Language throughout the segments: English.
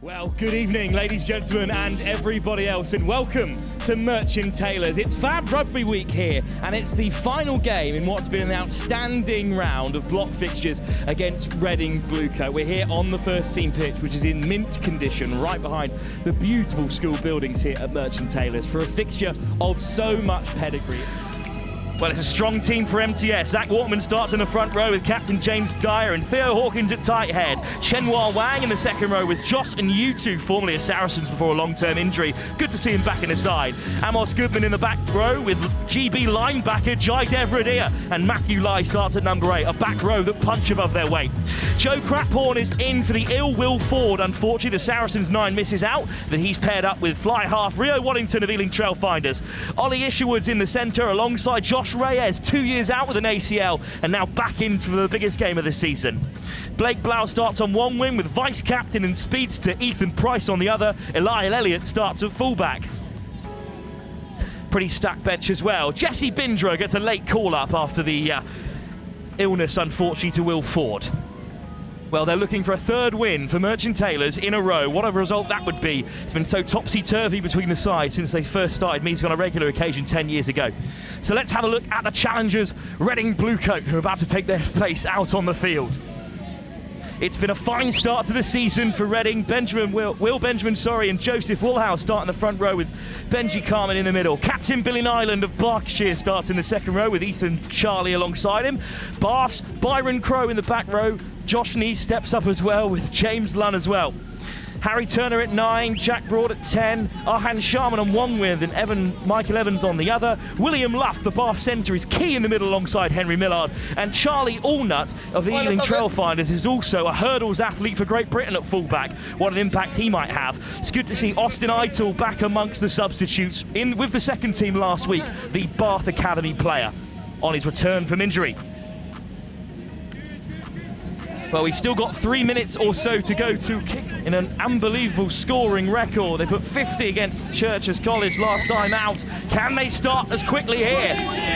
Well, good evening, ladies, gentlemen, and everybody else, and welcome to Merchant Taylors. It's Fab Rugby Week here, and it's the final game in what's been an outstanding round of block fixtures against Reading Bluecoat. We're here on the first team pitch, which is in mint condition, right behind the beautiful school buildings here at Merchant Taylors, for a fixture of so much pedigree. Well, it's a strong team for MTS. Zach Waterman starts in the front row with captain James Dyer and Theo Hawkins at tight head. Chenhua Wang in the second row with Joss and Yutu, formerly of Saracens before a long-term injury. Good to see him back in the side. Amos Goodman in the back row with GB linebacker Jai Devradia, and Matthew Lai starts at number 8, a back row that punch above their weight. Joe Craphorn is in for the ill-will forward. Unfortunately, the Saracens 9 misses out, but he's paired up with fly half Rio Waddington of Ealing Trailfinders. Ollie Isherwood's in the centre alongside Josh Reyes, 2 years out with an ACL and now back into the biggest game of the season. Blake Blau starts on one wing with vice-captain and speedster Ethan Price on the other. Eliel Elliott starts at fullback. Pretty stacked bench as well. Jesse Bindra gets a late call-up after the illness, unfortunately, to Will Ford. Well, they're looking for a third win for Merchant Taylors in a row. What a result that would be. It's been so topsy-turvy between the sides since they first started meeting on a regular occasion 10 years ago. So let's have a look at the challengers, Reading Bluecoat, who are about to take their place out on the field. It's been a fine start to the season for Reading. Will Benjamin, and Joseph Woolhouse start in the front row with Benji Carman in the middle. Captain Billy Nyland of Berkshire starts in the second row with Ethan Charlie alongside him. Bath's Byron Crow in the back row. Josh Neese steps up as well with James Lunn as well. Harry Turner at 9, Jack Broad at 10, Arhan Sharman on one wing and Michael Evans on the other. William Luff, the Bath centre, is key in the middle alongside Henry Millard. And Charlie Allnut of the Ealing Trailfinders is also a hurdles athlete for Great Britain at fullback. What an impact he might have. It's good to see Austin Eitel back amongst the substitutes in with the second team last week, the Bath Academy player, on his return from injury. Well, we've still got 3 minutes or so to go to kick in an unbelievable scoring record. They put 50 against Churches College last time out. Can they start as quickly here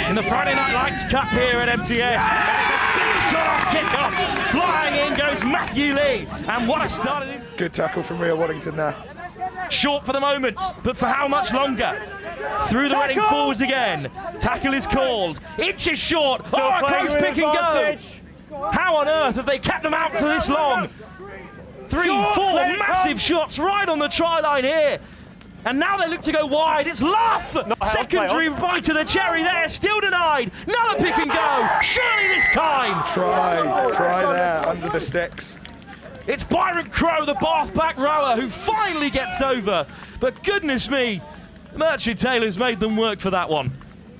in the Friday Night Lights Cup here at MTS? Big shot on kick-off. Flying in goes Matthew Lee. And what a start it is. Good tackle from Rio Waddington there. Short for the moment, but for how much longer? Through the Reading forwards again. Tackle is called. Inches short. Still a close pick and go. How on earth have they kept them out for this long? 3, 4 massive shots right on the try line here. And now they look to go wide. It's Luff! Secondary bite to the cherry there, still denied. Another pick and go. Surely this time. Try there, under the sticks. It's Byron Crow, the Bath back rower, who finally gets over. But goodness me, Merchant Taylors made them work for that one.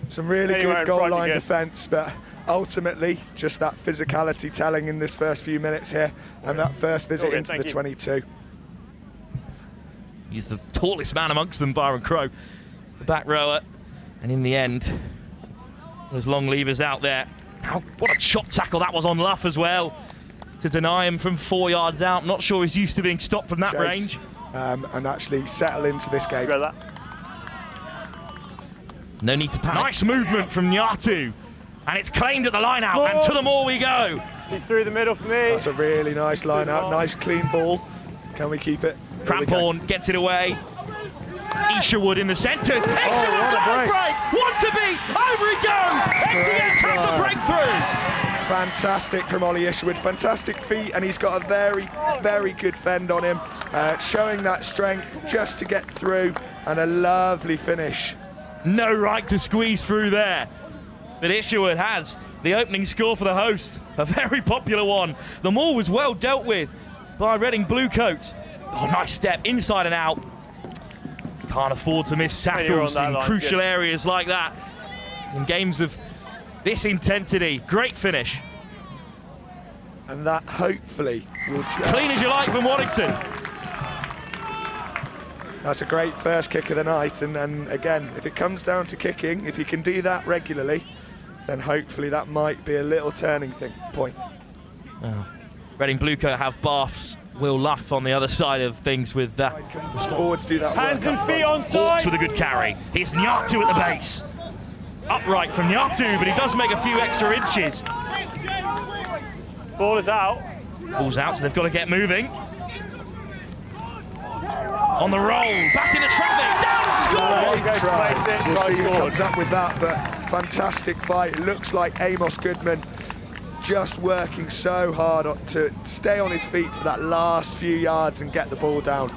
Some really good goal line defence, but ultimately, just that physicality telling in this first few minutes here, and that first visit into the 22. He's the tallest man amongst them, Byron Crow, the back rower. And in the end, those long levers out there. What a chop tackle that was on Luff as well, to deny him from 4 yards out. Not sure he's used to being stopped from that range. And actually settle into this game. No need to panic. Nice movement from Nyatu. And it's claimed at the line out, and to the maul we go. He's through the middle for me. That's a really nice line out, nice clean ball. Can we keep it? Crampon gets it away. Isherwood in the centre. Excellent break. One to beat. Over he goes. MTS has the breakthrough. Fantastic from Ollie Isherwood. Fantastic feet, and he's got a very, very good fend on him. Showing that strength just to get through, and a lovely finish. No right to squeeze through there. But Isherwood has the opening score for the host, a very popular one. The maul was well dealt with by Reading Bluecoat. Oh, nice step, inside and out. Can't afford to miss tackles in crucial areas like that. In games of this intensity, great finish. And that hopefully will... Clean as you like from Waddington. That's a great first kick of the night, and then again, if it comes down to kicking, if you can do that regularly, then hopefully that might be a little turning point. Reading Bluecoat have Bath's Will Luff on the other side of things with forwards do that. Hands and feet on side. Hawks with a good carry. It's Nyatu at the base. Upright from Nyatu, but he does make a few extra inches. Ball is out. Ball's out, so they've got to get moving. On the roll, back into traffic, down, There you score! go, place it, We'll try see who forward. comes up with that, but fantastic fight. It looks like Amos Goodman just working so hard to stay on his feet for that last few yards and get the ball down.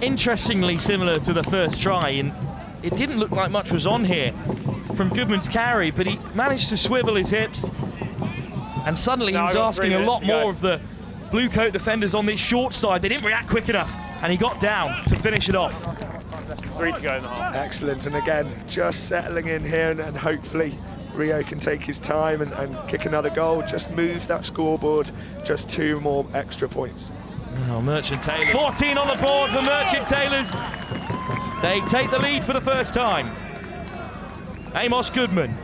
Interestingly similar to the first try, and it didn't look like much was on here from Goodman's carry, but he managed to swivel his hips, and suddenly he Now was I've got asking 3 a minutes lot to go. more of the blue coat defenders on this short side. They didn't react quick enough, and he got down to finish it off. 3 to go in the half. Excellent, and again, just settling in here, and hopefully Rio can take his time and kick another goal, just move that scoreboard just 2 more extra points. Oh, Merchant Taylors. 14 on the board for Merchant Taylors. They take the lead for the first time. Amos Goodman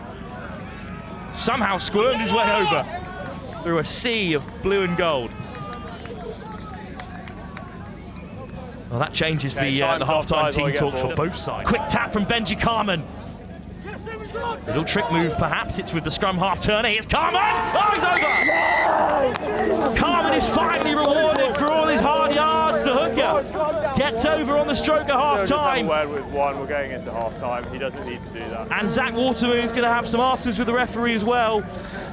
somehow squirmed his way over through a sea of blue and gold. Well, that changes Okay, the time's off, half-time guys, while team we get talks for bored. both sides. Quick tap from Benji Carman. Little trick move, perhaps. It's with the scrum half-turner. Here's Carman! Oh, he's over! Carman is finally rewarded for all his hard yards. The hooker gets over on the stroke at half-time. Word with 1, we're going into half-time. He doesn't need to do that. And Zach Waterman is going to have some afters with the referee as well.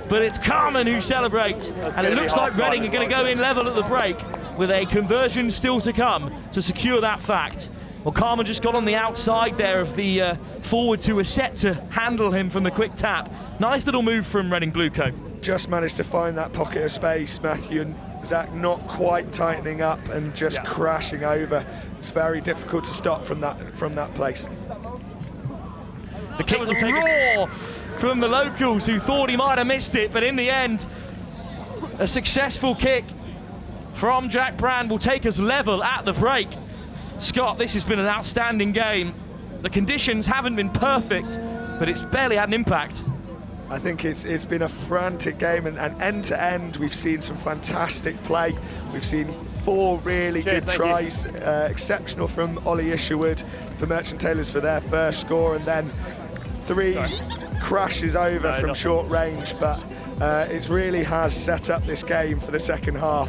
But it's Carman who celebrates. And it looks like Reading are going to go in level at the break with a conversion still to come to secure that fact. Well, Carman just got on the outside there of the forwards who were set to handle him from the quick tap. Nice little move from Reading Bluecoat. Just managed to find that pocket of space, Matthew, and Zach not quite tightening up and just crashing over. It's very difficult to stop from that place. The kick was raw from the locals who thought he might have missed it, but in the end, a successful kick from Jack Brand will take us level at the break. Scott, this has been an outstanding game. The conditions haven't been perfect, but it's barely had an impact. I think it's been a frantic game, and end to end we've seen some fantastic play. We've seen 4 really Cheers, good tries, exceptional from Ollie Isherwood for Merchant Taylors for their first score, and then 3 crashes over from short range, but it really has set up this game for the second half.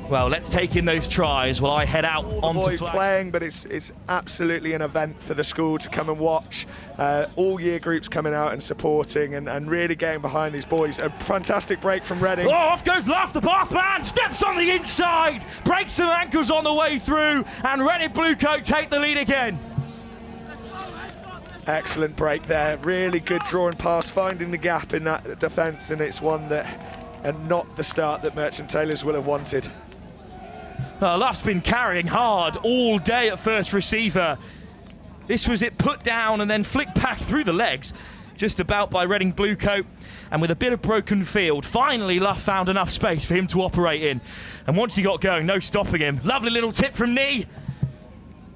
Well, let's take in those tries while I head out onto Boys flag. playing, but it's absolutely an event for the school to come and watch. All year groups coming out and supporting and really getting behind these boys. A fantastic break from Reading. Oh, off goes Laugh, the bath man, steps on the inside, breaks some ankles on the way through, and Reading Bluecoat take the lead again. Excellent break there, really good drawing pass, finding the gap in that defence, and it's one that, and not the start that Merchant Taylors will have wanted. Laugh's been carrying hard all day at first receiver. This was it put down and then flicked back through the legs, just about by Reading Bluecoat, and with a bit of broken field. Finally, Luff found enough space for him to operate in, and once he got going, no stopping him. Lovely little tip from Knee,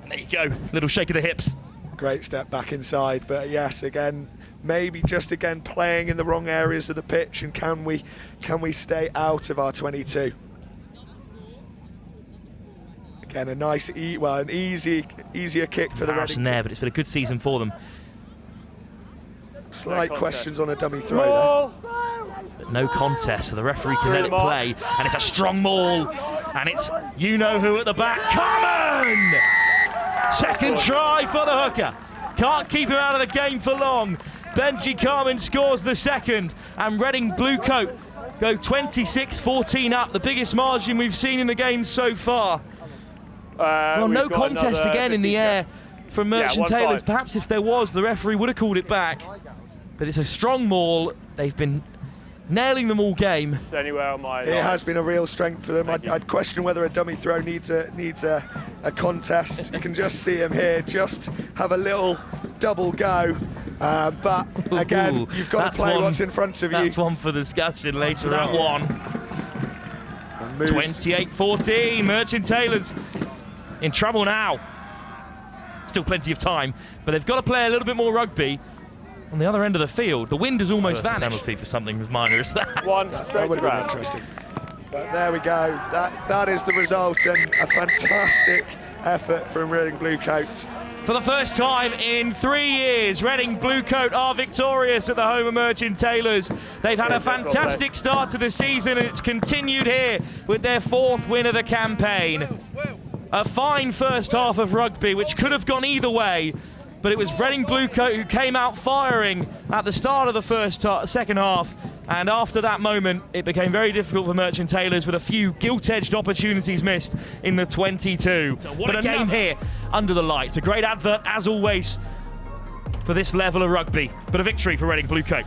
and there you go, little shake of the hips. Great step back inside, but yes, again, maybe just again playing in the wrong areas of the pitch, and can we stay out of our 22? Again, a nice, an easier kick for the Reading. There, but it's been a good season for them. Slight No questions on a dummy throw Maul! But no contest, so the referee can let it Through the play, and it's a strong maul, and it's you-know-who at the back, Carman! Second try for the hooker. Can't keep him out of the game for long. Benji Carman scores the second, and Reading Bluecoat go 26-14 up, the biggest margin we've seen in the game so far. Well, no contest again in the air from Merchant Taylors. Perhaps if there was, the referee would have called it back. But it's a strong maul. They've been nailing them all game. It's anywhere on my It has been a real strength for them. I'd question whether a dummy throw needs a contest. You can just see him here, just have a little double go. But again, you've got to play what's in front of you. That's one for discussion later on. 28-14, Merchant Taylors in trouble now. Still plenty of time, but they've got to play a little bit more rugby on the other end of the field. The wind has almost vanished. Penalty for something as minor as that. One That straight would to have been ground. interesting. But there we go. That is the result, and a fantastic effort from Reading Bluecoat. For the first time in 3 years, Reading Bluecoat are victorious at the home of Merchant Taylors. They've had a fantastic start to the season, and it's continued here with their 4th win of the campaign. A fine first half of rugby, which could have gone either way, but it was Reading Bluecoat who came out firing at the start of the second half, and after that moment it became very difficult for Merchant Taylors, with a few gilt-edged opportunities missed in the 22. So what a game here under the lights. A great advert as always for this level of rugby, but a victory for Reading Bluecoat.